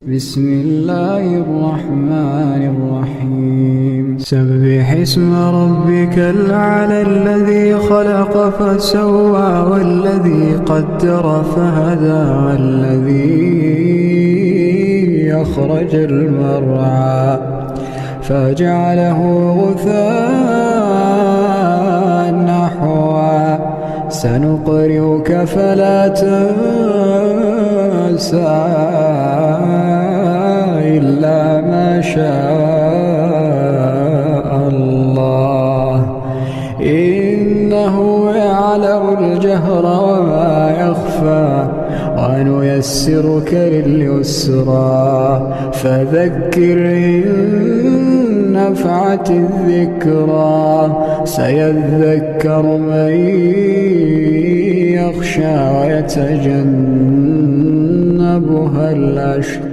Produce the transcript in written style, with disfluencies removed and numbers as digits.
بسم الله الرحمن الرحيم سبح اسم ربك الأعلى الذي خلق فسوى والذي قدر فهدى والذي أخرج المرعى فجعله غثاء نحوا سنقرئك فلا تنسى إلا ما شاء الله إنه يعلم الجهر وما يخفى ونيسرك لليسرى فذكر إن نفعت الذكرى سيذكر من يخشى ويتجنبها الأشقى